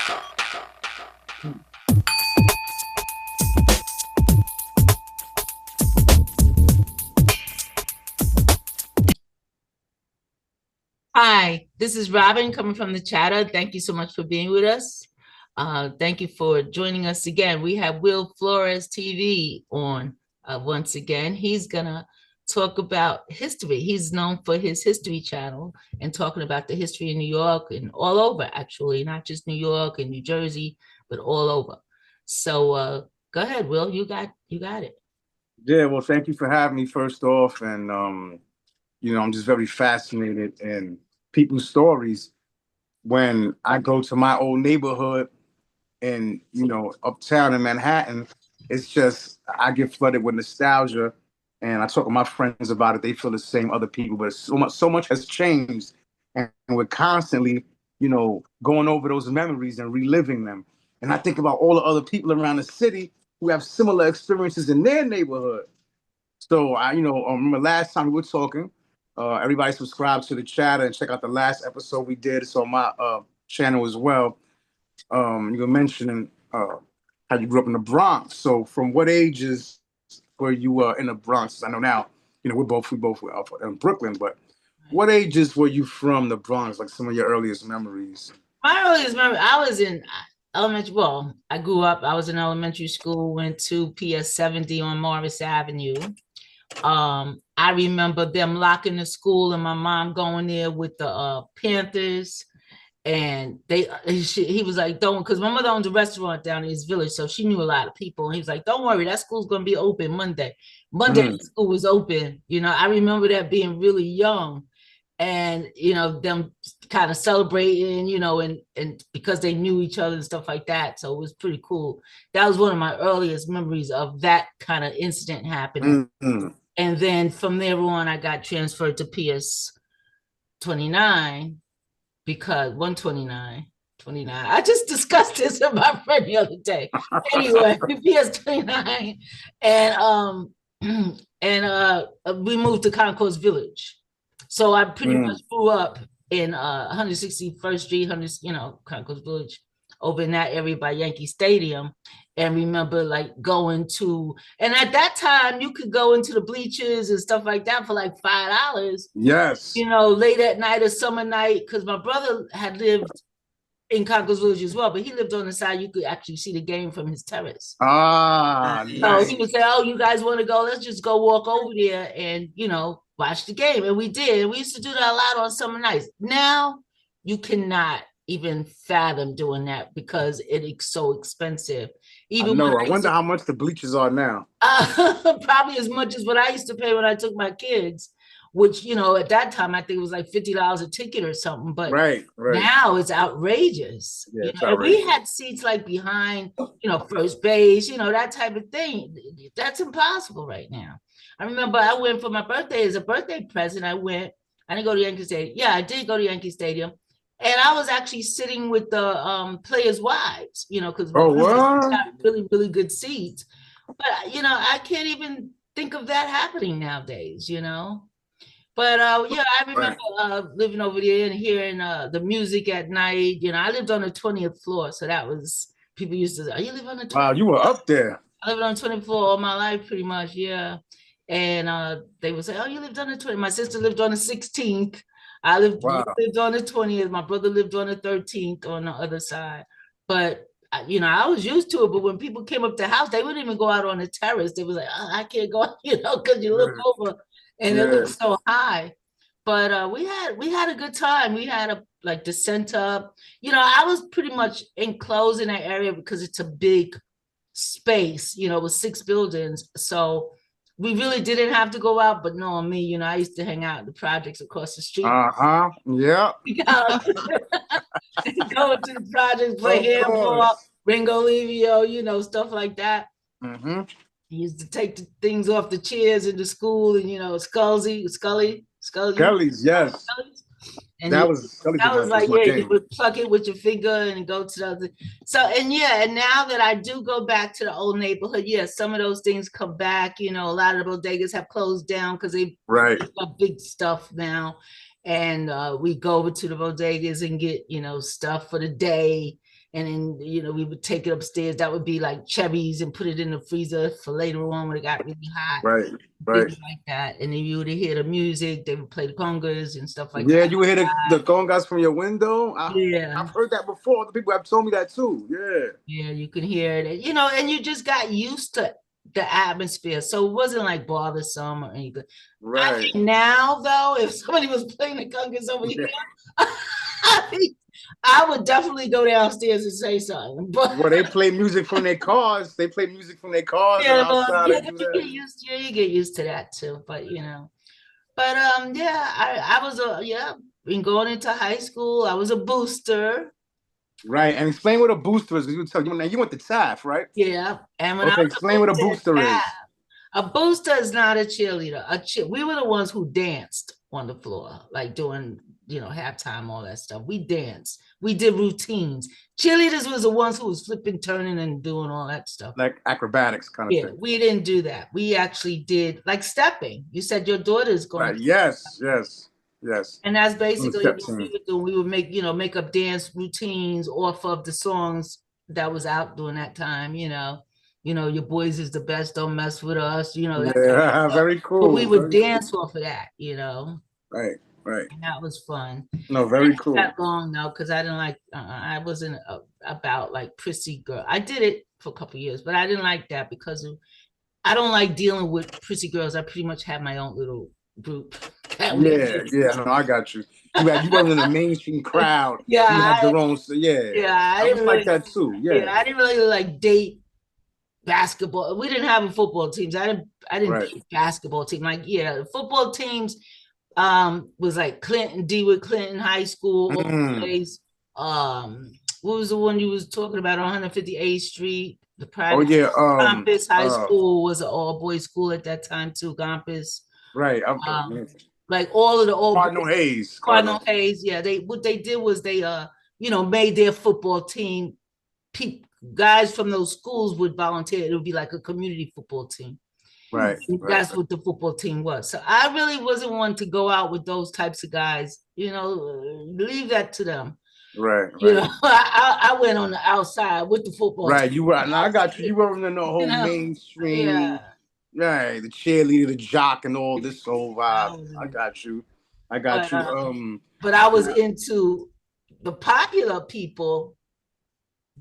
Hi, this is Robin coming from the chatter. Thank you so much for being with us. Thank you for joining us again. We have Will Flores TV on once again. He's gonna talk about history. He's known for his history channel and talking about the history in New York and all over, actually, not just New York and New Jersey, but all over. So go ahead, Will. You got it. Yeah, well, thank you for having me first off. And I'm just very fascinated in people's stories. When I go to my old neighborhood in, uptown in Manhattan, it's just I get flooded with nostalgia. And I talk to my friends about it. They feel the same, other people, but so much has changed. And we're constantly, going over those memories and reliving them. And I think about all the other people around the city who have similar experiences in their neighborhood. So I remember last time we were talking. Everybody subscribe to the chatter and check out the last episode we did. It's on my channel as well. You were mentioning how you grew up in the Bronx. So from what ages were you in the Bronx? I know now, we both were up in Brooklyn, but what ages were you from the Bronx? Like some of your earliest memories? My earliest memory, I was in elementary. Well, I grew up, I was in elementary school, went to PS 70 on Morris Avenue. I remember them locking the school and my mom going there with the Panthers. And he was like, don't, because my mother owns a restaurant down in his village, so she knew a lot of people. And he was like, don't worry, that school's going to be open Monday. Monday, school was open. I remember that being really young and, them kind of celebrating, and because they knew each other and stuff like that. So it was pretty cool. That was one of my earliest memories of that kind of incident happening. Mm-hmm. And then from there on, I got transferred to PS 29 because 129, 29. I just discussed this with my friend the other day. Anyway, PS 29. And we moved to Concourse Village. So I pretty much grew up in 161st Street, Concourse Village, over in that area by Yankee Stadium. And remember like going to, and at that time you could go into the bleachers and stuff like that for like $5. Yes. Late at night or summer night, because my brother had lived in Concourse Village as well, but he lived on the side you could actually see the game from his terrace. Nice. So he would say, oh, you guys want to go? Let's just go walk over there and, watch the game. And we did. And we used to do that a lot on summer nights. Now you cannot even fathom doing that because it is so expensive. Even I wonder how much the bleachers are now. Probably as much as what I used to pay when I took my kids, which, at that time, I think it was like $50 a ticket or something. But right. Now it's outrageous. Yeah, it's outrageous. We had seats like behind, first base, that type of thing. That's impossible right now. I remember I went for my birthday as a birthday present. I didn't go to Yankee Stadium. Yeah, I did go to Yankee Stadium. And I was actually sitting with the players' wives, because we got really, really good seats. But, I can't even think of that happening nowadays, But I remember living over there and hearing the music at night. I lived on the 20th floor. So that was, people used to say, oh, you live on the 20th floor? Wow, you were up there. I lived on the 20th floor all my life, pretty much, yeah. And they would say, oh, you lived on the 20th. My sister lived on the 16th. I lived on the 20th. My brother lived on the 13th on the other side. But, I was used to it. But when people came up to the house, they wouldn't even go out on the terrace. They was like, oh, I can't go out, because you look over and it looks so high. But we had a good time. We had the center. I was pretty much enclosed in that area because it's a big space, with 6 buildings. So we really didn't have to go out, but knowing me, I used to hang out in the projects across the street. Yeah. Go to the projects, play handball, Ringo Levio, stuff like that. Mm-hmm. He used to take the things off the chairs into school, and Scully's, yes. And that was like, you would pluck it with your finger and go to the other. So, and now that I do go back to the old neighborhood, some of those things come back. A lot of the bodegas have closed down because they got big stuff now. and we go over to the bodegas and get, stuff for the day. And then, we would take it upstairs. That would be like cherries and put it in the freezer for later on when it got really hot. Right, right. Things like that. And then you would hear the music. They would play the congas and stuff like Yeah, that. you would hear the congas from your window. Yeah. I've heard that before. Other people have told me that too. Yeah. Yeah, you can hear it. And you just got used to the atmosphere. So it wasn't like bothersome or anything. I Right. think now, though, if somebody was playing the congas over here, I would definitely go downstairs and say something. But well, they play music from their cars. They play music from their cars yeah, and outside. yeah, you get used to that too. But yeah, I was been going into high school. I was a booster. Right, and explain what a booster is. You tell you now you went to TAF, right? Yeah, and when okay, explain what a booster is. A booster is not a cheerleader. We were the ones who danced on the floor, like doing, halftime, all that stuff. We danced. We did routines. Cheerleaders was the ones who was flipping, turning, and doing all that stuff. Like acrobatics kind of thing. We didn't do that. We actually did like stepping. You said your daughter's going. Right. Yes. And that's basically what we would do. We would make up dance routines off of the songs that was out during that time, your boys is the best, don't mess with us, Yeah, very cool. But we would dance off of that, Right. And that was fun. No, very cool. That long though, because I didn't like, I wasn't about like prissy girl. I did it for a couple of years, but I didn't like that because I don't like dealing with prissy girls. I pretty much have my own little group. Yeah, no, I got you. You wasn't in the mainstream crowd. Yeah, you had your own. I didn't like that too. Yeah, I didn't really like date basketball. We didn't have a football teams. I didn't date basketball team. Like football teams was like Clinton, DeWitt Clinton High School. Place. What was the one you was talking about on 158th Street? The private. Gompus High School was an all boys school at that time too. Gompus. Right. Like all of the old Cardinal Hayes. Hayes. Yeah. What they did was they made their football team. Guys from those schools would volunteer. It would be like a community football team. Right. That's what the football team was. So I really wasn't one to go out with those types of guys. Leave that to them. Right. I went on the outside with the football. Right. You were. Now I got you. You were in the whole mainstream. Yeah. Right, the cheerleader, the jock, and all this whole vibe. I got you. But I was into the popular people,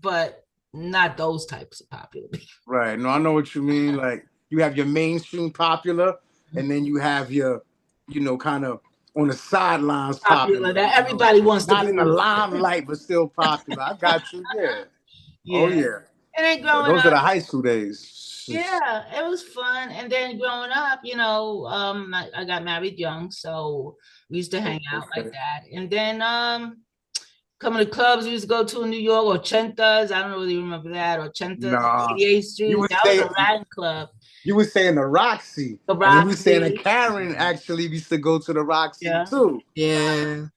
but not those types of popular people. Right. No, I know what you mean. Like you have your mainstream popular, and then you have your, kind of on the sidelines popular. That everybody wants to be not in the limelight, but still popular. I got you. Yeah. Oh yeah. And then growing those are the high school days. Yeah, it was fun. And then growing up, I got married young, so we used to hang out like that. And then coming to clubs we used to go to in New York, or Chentas. I don't know whether you remember that, or Chentas, 88th Street. That was a Latin club. You were saying the Roxy. The Roxy. And you were saying that Karen actually used to go to the Roxy too. Yeah.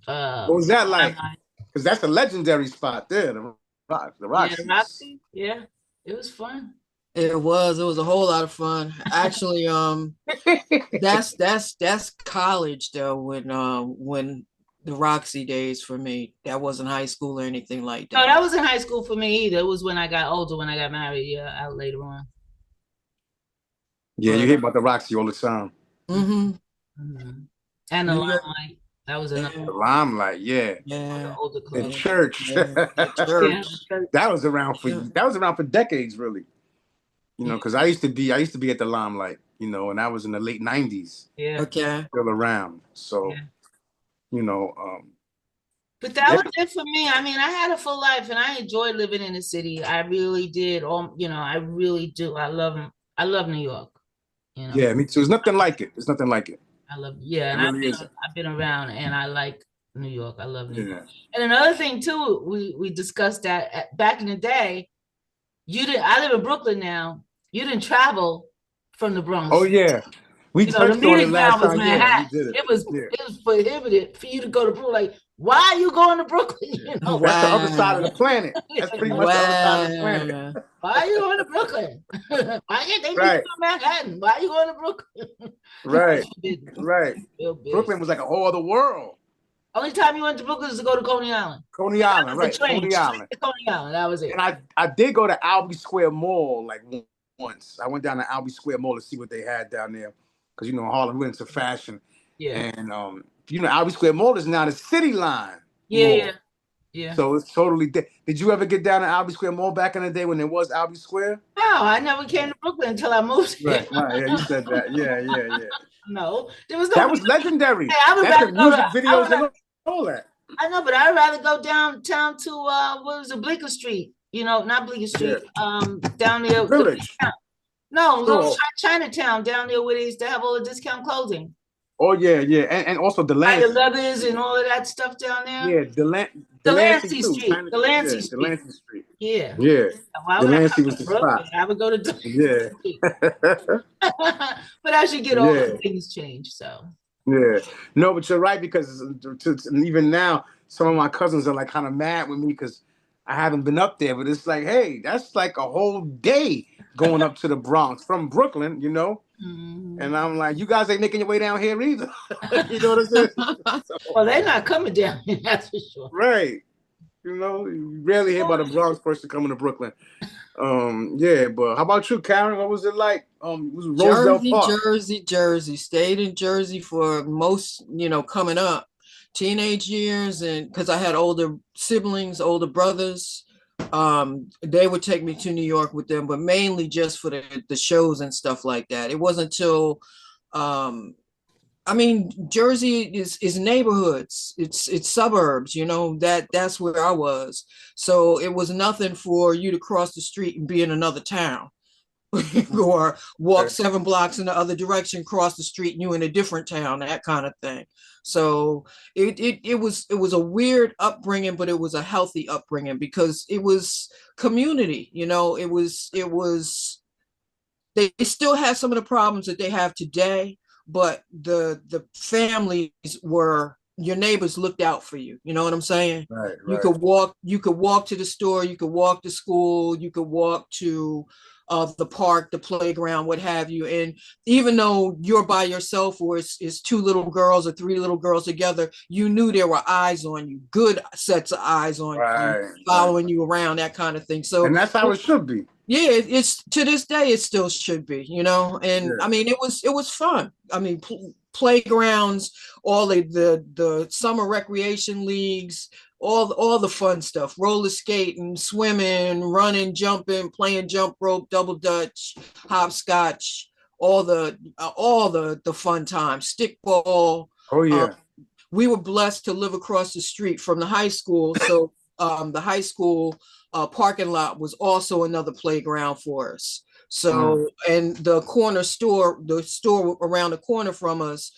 What was that like? Because that's a legendary spot there. The Roxy. Yeah, Roxy. Yeah, it was fun. It was a whole lot of fun. Actually, that's college though. When the Roxy days for me, that wasn't high school or anything like that. No, that wasn't high school for me either. It was when I got older, when I got married. Yeah, out later on. Yeah, you hear about the Roxy all the time. And the Limelight. That was another. The Limelight, yeah. The older club. The church. That was around for decades, really. Because I used to be at the Limelight, and that was in the late 90s. Yeah. Okay. Still around. So, But that was it for me. I mean, I had a full life and I enjoyed living in the city. I really did. I really do. I love New York. Yeah, me too. There's nothing like it. I love, and I've been around and I like New York. I love New York. And another thing too, we discussed that back in the day, I live in Brooklyn now. You didn't travel from the Bronx. Oh yeah. We You know, the touched on it meeting last ground was time. Yeah, we Manhattan. did it. It was Yeah. it was prohibited for you to go to Brooklyn. Like, why are you going to Brooklyn? You know, That's the other side of Wow. the planet. That's pretty much the other side of the planet. Wow. why are you going to Brooklyn? Why can't they meet Right, in Manhattan? Why are you going to Brooklyn? right, Forbidden. right. Real big. Brooklyn was like a whole other world. Only time you went to Brooklyn is to go to Coney Island. Coney That Island, was the right? train, Coney straight Island. to Coney Island. That was it. And I did go to Albee Square Mall like once. I went down to Albee Square Mall to see what they had down there, because you know Harlem went into fashion. Yeah. And you know, Albee Square Mall is now the City Line Yeah, Mall. yeah, yeah. So it's totally. Did you ever get down to Albee Square Mall back in the day when there was Albee Square? No, I never came to Brooklyn until I moved here. Right, right. Yeah, you said that. Yeah, yeah, yeah. No, there was no. That was legendary. Hey, I would That's the rather go music to. videos and all that. I know, but I'd rather go downtown to what was it, Bleecker Street? You know, not Bleecker Street. Down there. Village. No, little Oh. Chinatown down there where they used to have all the discount clothing. Oh yeah, yeah, and also Like the Delancey. leathers and all of that stuff down there. Yeah, Delancey too. Street. Delancey Street. Delancey Street. Yeah. Yeah, Why would Delancey I was the Brooklyn? spot. I would go to Delancey Yeah. Street. But as you get older, things change. So Yeah, no, but you're right, because even now, some of my cousins are like kind of mad with me because I haven't been up there. But it's like, hey, that's like a whole day going up to the Bronx from Brooklyn, you know. And I'm like, you guys ain't making your way down here either. You know what I'm saying? So, well, they're not coming down here, that's for sure. right. You know, you rarely hear about a Bronx person coming to Brooklyn. Yeah, but how about you, Karen? What was it like? It was Roosevelt Park. Jersey. Stayed in Jersey for most, coming up teenage years, and because I had older siblings, older brothers, they would take me to New York with them, but mainly just for the shows and stuff like that. It wasn't until Jersey is neighborhoods. It's suburbs, that's where I was. So it was nothing for you to cross the street and be in another town or walk 7 blocks in the other direction, cross the street, and you in a different town, that kind of thing. So it was a weird upbringing, but it was a healthy upbringing because it was community, it was they still had some of the problems that they have today, but the families were, your neighbors looked out for you. You know what I'm saying? Right. You could walk to the store, you could walk to school, you could walk to the park, the playground, what have you. And even though you're by yourself, or it's 2 little girls or 3 little girls together, you knew there were eyes on you, good sets of eyes on you, following you around, that kind of thing. So, and that's how it should be. Yeah, it's to this day, it still should be, and it was fun. Playgrounds, all the summer recreation leagues, all the fun stuff, roller skating, swimming, running, jumping, playing jump rope, double dutch, hopscotch, all the fun times, stickball. Oh yeah. We were blessed to live across the street from the high school, so the high school parking lot was also another playground for us. So, and the store around the corner from us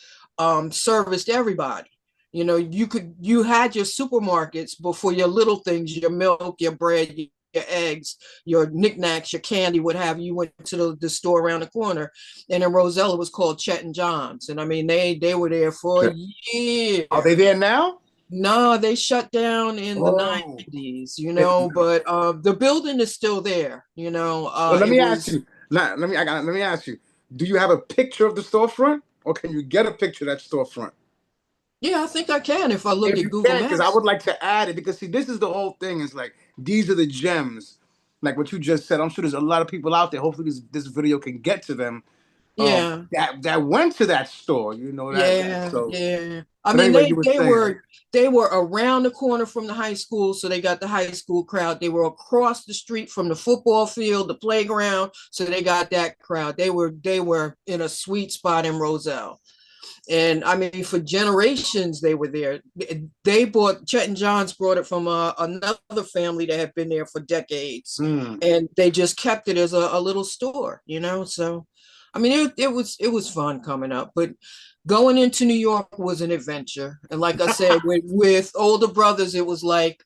serviced everybody. You had your supermarkets, but for your little things, your milk, your bread, your eggs, your knickknacks, your candy, what have you, went to the store around the corner. And in Roselle, it was called Chet and John's. And they were there for years. Are they there now? No, they shut down in the 90s, but the building is still there, Well, let me ask you. Let me ask you. Do you have a picture of the storefront, or can you get a picture of that storefront? Yeah, I think I can if I look at Google Maps. Because I would like to add it, because see, this is the whole thing. It's like, these are the gems, like what you just said. I'm sure there's a lot of people out there. Hopefully, this video can get to them. Yeah, that went to that store. Yeah. Anyway, they were around the corner from the high school, so they got the high school crowd. They were across the street from the football field, the playground, so they got that crowd. They were in a sweet spot in Roselle. And for generations, they were there. Chet and John's brought it from another family that had been there for decades. And they just kept it as a little store, So, it was fun coming up. But Going into New York was an adventure. And like I said, with older brothers, it was like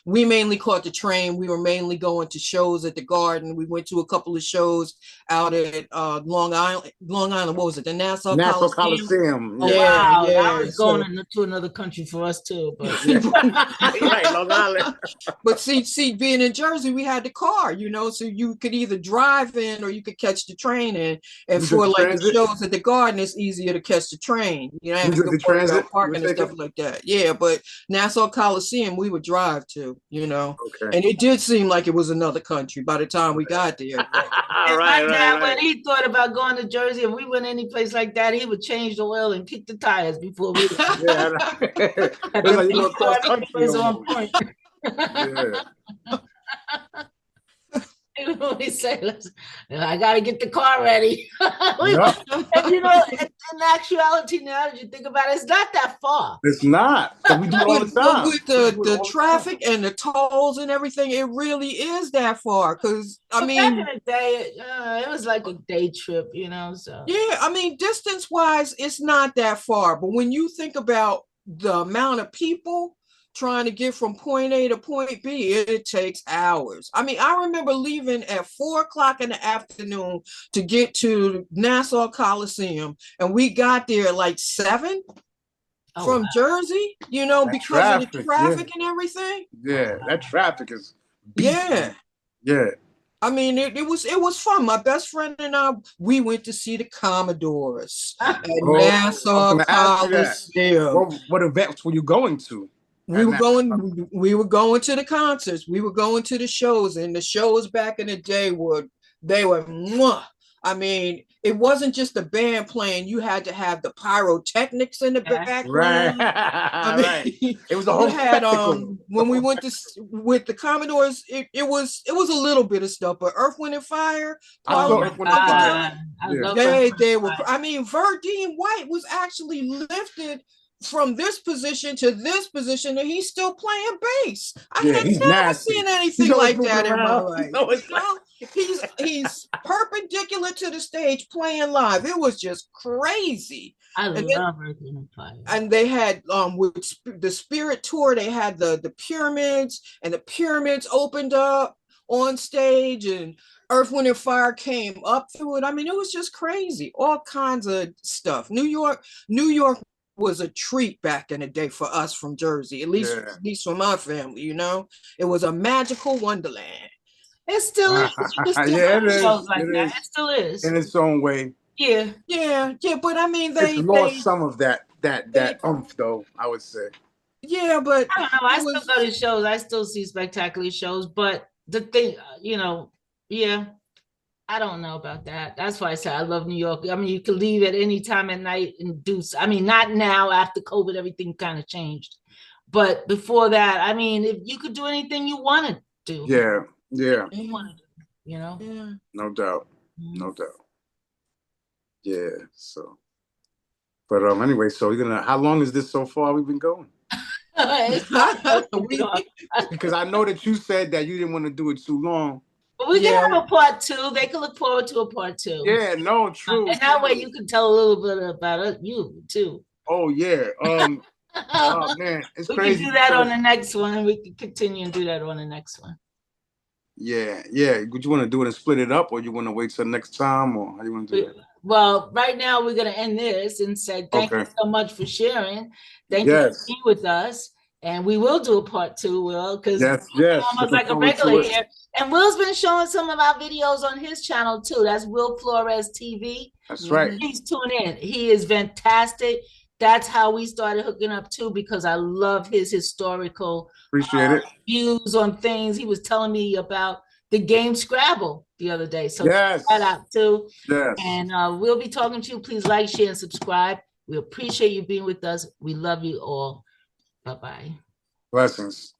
we mainly caught the train. We were mainly going to shows at the Garden. We went to a couple of shows out at Long Island. Long Island, what was it? The Nassau Nassau Coliseum. Coliseum. Oh, Yeah, wow, yeah. that was going to another country for us too. But Right, Long Island. But see, being in Jersey, we had the car, you know, so you could either drive in or you could catch the train in. And New for Jersey like the Transit? shows at the Garden, it's easier to catch the train. You don't have New to Jersey worry Transit, about parking you and were stuff like that. Yeah, but Nassau Coliseum, we would drive to, you know, Okay. and it did seem like it was another country by the time we got there. and my dad, when he thought about going to Jersey, if we went any place like that, he would change the oil and kick the tires before we. Yeah, it's like you go across country was on almost. point. Yeah. We say, listen, I got to get the car ready. Yup. And you know, in actuality, now that you think about it, it's not that far. It's not. But we do it all the But time. with the traffic and the tolls and everything, it really is that far. Because I But mean, back in the day, it was like a day trip, you know. So yeah, I mean, distance wise, it's not that far. But when you think about the amount of people trying to get from point A to point B, it takes hours. I mean, I remember leaving at 4 o'clock in the afternoon to get to Nassau Coliseum, and we got there at like 7 from wow. Jersey, you know, That because of the traffic, traffic yeah. and everything. Yeah, that traffic is Yeah. Yeah. I mean, it was fun. My best friend and I, we went to see the Commodores at Oh, I was Nassau gonna ask you that. Coliseum. What events were you going to? We were going to the concerts. We were going to the shows, and the shows back in the day were mwah. I mean, it wasn't just the band playing. You had to have the pyrotechnics in the background. Right. I mean, Right. It was a whole you had spectacle. when we went to with the Commodores, it was a little bit of stuff, but Earth, Wind and Fire, I saw Earth, Wind and Fire. I Yeah. love they were. I mean, Verdine White was actually lifted from this position to this position, and he's still playing bass. I Yeah, had he's never nasty. seen anything He's always like that moving in my around. life. He's always You know? He's perpendicular to the stage playing live. It was just crazy. I And love Earth, Wind and Fire. And they had with the Spirit Tour, they had the pyramids, and the pyramids opened up on stage, and Earth, Wind and Fire came up through it. I mean, it was just crazy, all kinds of stuff. New York was a treat back in the day for us from Jersey, at least for my family. You know, it was a magical wonderland. It still is. Yeah, it is. Shows like It that. is. It still is. In its own way. Yeah. But I mean, It's lost some of that oomph, though, I would say. Yeah, but I don't know. I still go to shows. I still see spectacular shows. But the thing, you know, yeah, I don't know about that. That's why I say I love New York. I mean, you could leave at any time at night and do. I mean, not now after COVID, everything kind of changed. But before that, I mean, if you could do anything you want to do. Yeah. You want to do, you know? Yeah. No doubt. No doubt. Yeah. So, but anyway, so how long is this so far we've been going? Because I know that you said that you didn't want to do it too long. But we can have a part 2. They can look forward to a part 2. Yeah, no, true. And that way you can tell a little bit about you too. Oh yeah. Oh man, it's crazy. We can do that on the next one. We can continue and do that on the next one. Yeah. Would you want to do it and split it up, or you want to wait till next time, or how you want to do that? Well, right now we're going to end this and say thank you so much for sharing. Thank you for being with us. And we will do a part 2, Will, because almost like a regular here. And Will's been showing some of our videos on his channel too. That's Will Flores TV. That's right. Please tune in. He is fantastic. That's how we started hooking up too, because I love his historical views on things. He was telling me about the game Scrabble the other day. So check that out too. Yes. And we'll be talking to you. Please like, share, and subscribe. We appreciate you being with us. We love you all. Bye-bye. Blessings.